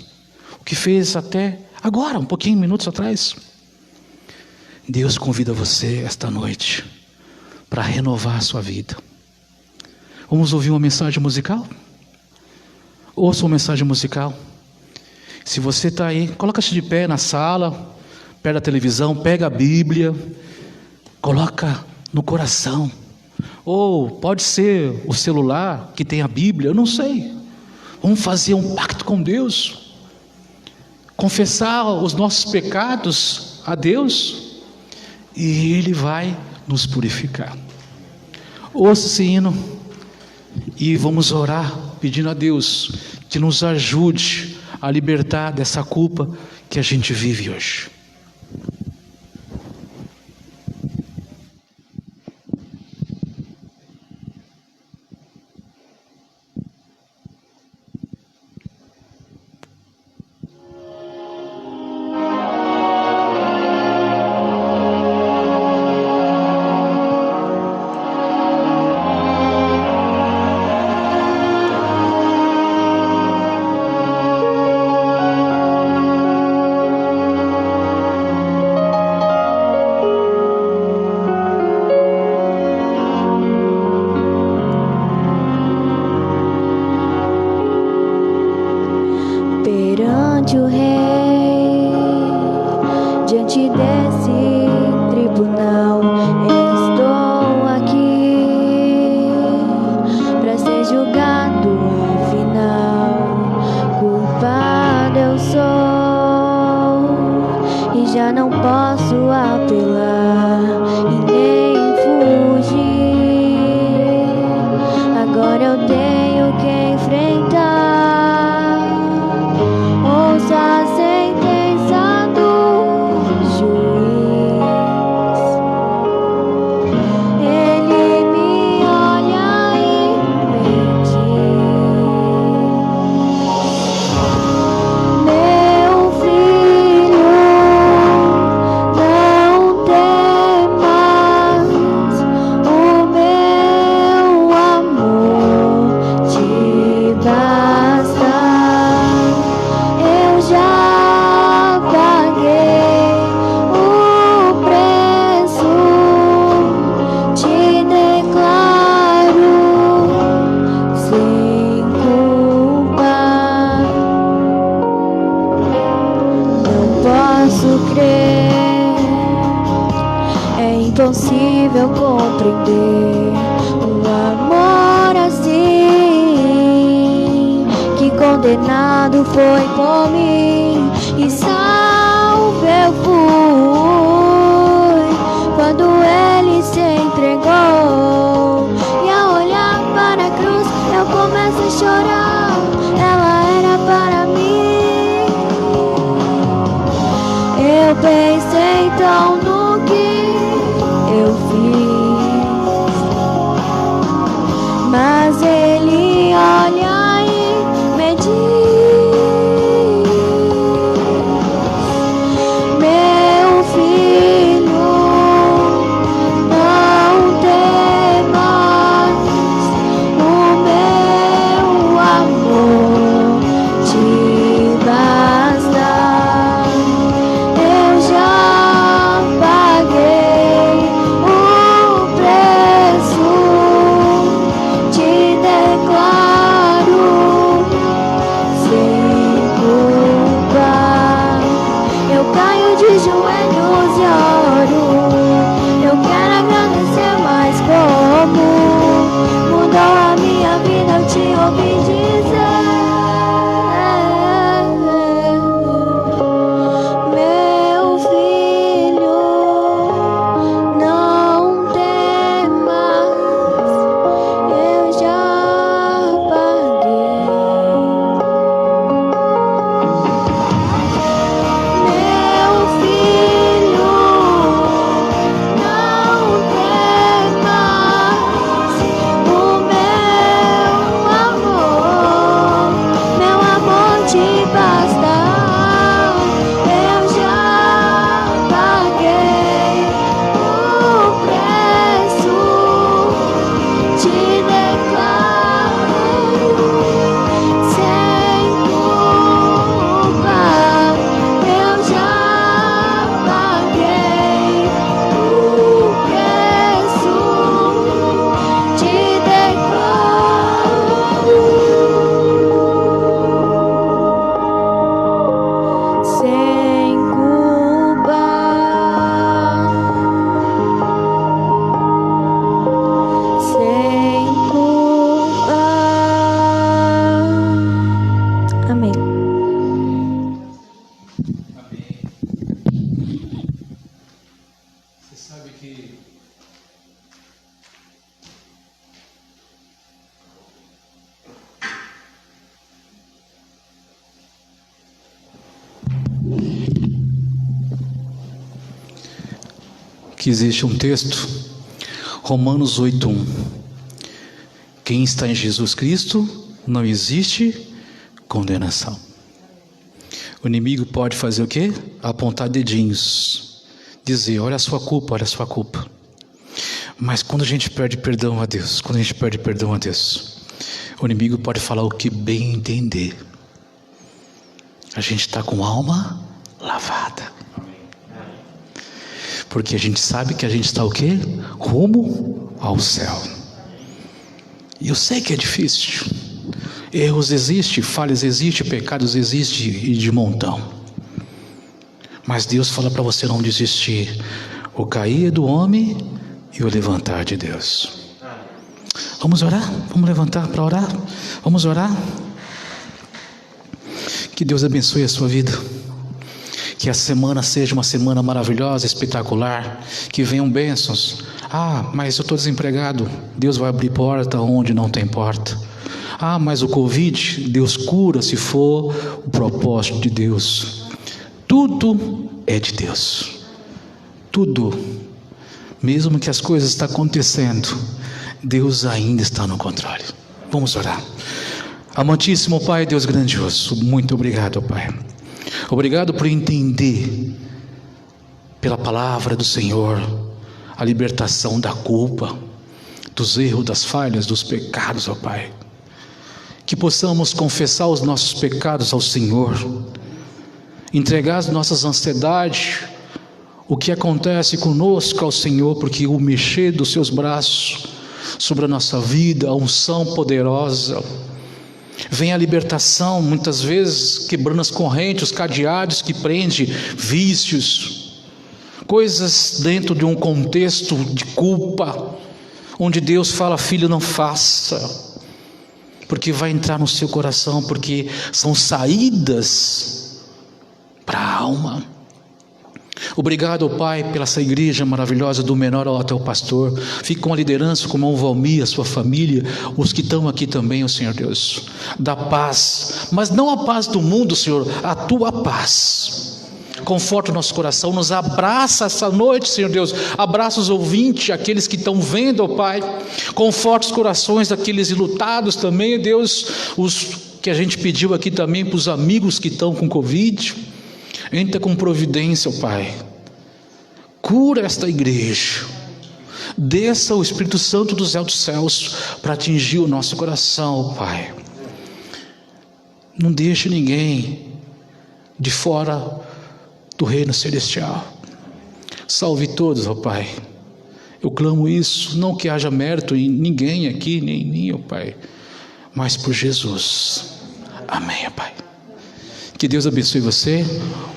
o que fez até agora, um pouquinho, minutos atrás. Deus convida você esta noite para renovar a sua vida. Vamos ouvir uma mensagem musical? Ouça uma mensagem musical. Se você está aí, coloca-se de pé na sala, perto da televisão, pega a Bíblia, coloca no coração. Ou pode ser o celular que tem a Bíblia, eu não sei. Vamos fazer um pacto com Deus. Confessar os nossos pecados a Deus. E Ele vai nos purificar. Ouça esse hino. E vamos orar pedindo a Deus que nos ajude a libertar dessa culpa que a gente vive hoje. Perante o Rei, diante desse tribunal, estou aqui para ser julgado. Afinal, culpado eu sou e já não posso apelar e nem fugir. Agora eu tenho que enfrentar. Ouça, condenado foi por mim, e salvo eu fui quando ele se entregou. E ao olhar para a cruz eu começo a chorar, ela era para mim. Eu pensei então no que eu fiz, mas ele olha e me diz: meu filho, não temas, o meu amor te basta. Eu já paguei o preço, te declaro sem culpa. Eu caio de joelhos e oro. Eu quero agradecer, mas como mudou a minha vida, eu te ouvi dizer: meu filho, não temas, eu já paguei. Meu filho, não temas, o meu amor te basta. Eu já paguei o preço, te declaro sem culpa. Eu já paguei o preço, te declaro sem culpa, sem culpa. Amém. Você sabe que existe um texto, Romanos 8:1. Quem está em Jesus Cristo, não existe condenação. O inimigo pode fazer o quê? Apontar dedinhos, dizer: olha a sua culpa, olha a sua culpa. Mas quando a gente pede perdão a Deus, o inimigo pode falar o que bem entender. A gente está com a alma lavada. Porque a gente sabe que a gente está o quê? Rumo ao céu. E eu sei que é difícil. Erros existem, falhas existem, pecados existem e de montão. Mas Deus fala para você não desistir. O cair é do homem e o levantar de Deus. Vamos orar? Vamos levantar para orar? Vamos orar? Que Deus abençoe a sua vida. Que a semana seja uma semana maravilhosa, espetacular. Que venham bênçãos. Ah, mas eu estou desempregado. Deus vai abrir porta onde não tem porta. Ah, mas o Covid, Deus cura se for o propósito de Deus. Tudo é de Deus. Tudo. Mesmo que as coisas estão acontecendo, Deus ainda está no controle. Vamos orar. Amantíssimo Pai, Deus grandioso, muito obrigado, Pai. Obrigado por entender, pela palavra do Senhor, a libertação da culpa, dos erros, das falhas, dos pecados, ó Pai. Que possamos confessar os nossos pecados ao Senhor, entregar as nossas ansiedades, o que acontece conosco ao Senhor, porque o mexer dos seus braços sobre a nossa vida, a unção poderosa, vem a libertação, muitas vezes quebrando as correntes, os cadeados que prendem vícios, coisas dentro de um contexto de culpa, onde Deus fala: filho, não faça. porque vai entrar no seu coração, porque são saídas para a alma. Obrigado, Pai, pela essa igreja maravilhosa, do menor até o pastor. Fique com a liderança, com o irmão Valmir, a sua família, os que estão aqui também, ó Senhor Deus. Dá paz, mas não a paz do mundo, Senhor, a tua paz. Conforta o nosso coração, nos abraça essa noite, Senhor Deus. Abraça os ouvintes, aqueles que estão vendo, ó Pai. Conforta os corações daqueles enlutados também, Deus. Os que a gente pediu aqui também para os amigos que estão com Covid. Entra com providência, ó Pai. Cura esta igreja. Desça o Espírito Santo dos céus para atingir o nosso coração, ó Pai. Não deixe ninguém de fora do reino celestial. Salve todos, ó Pai. Eu clamo isso, não que haja mérito em ninguém aqui, nem em mim, ó Pai, mas por Jesus. Amém, ó Pai. Que Deus abençoe você.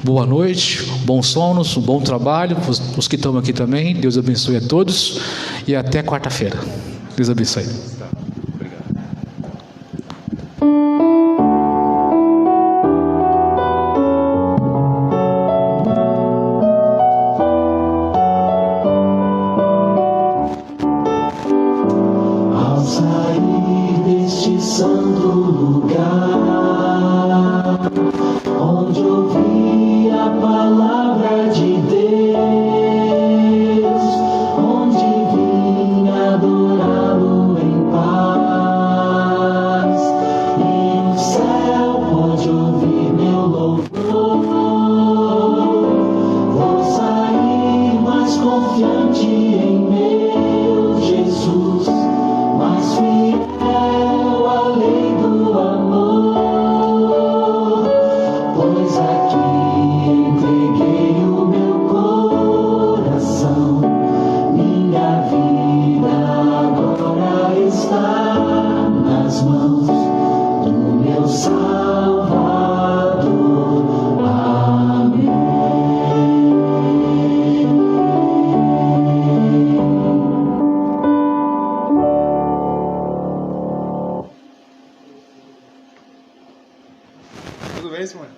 Boa noite, bons sonos, um bom trabalho. Os que estão aqui também, Deus abençoe a todos. E até quarta-feira. Deus abençoe. Ao sair deste santo lugar, onde ouvi a palavra de Deus, onde vim adorá-lo em paz, e o céu pode ouvir meu louvor. Vou sair mais confiante em meu Jesus, mais fiel à lei do amor, pois aqui entreguei o meu coração. Minha vida agora está nas mãos do meu Salvador. Amém. Tudo bem, Simone?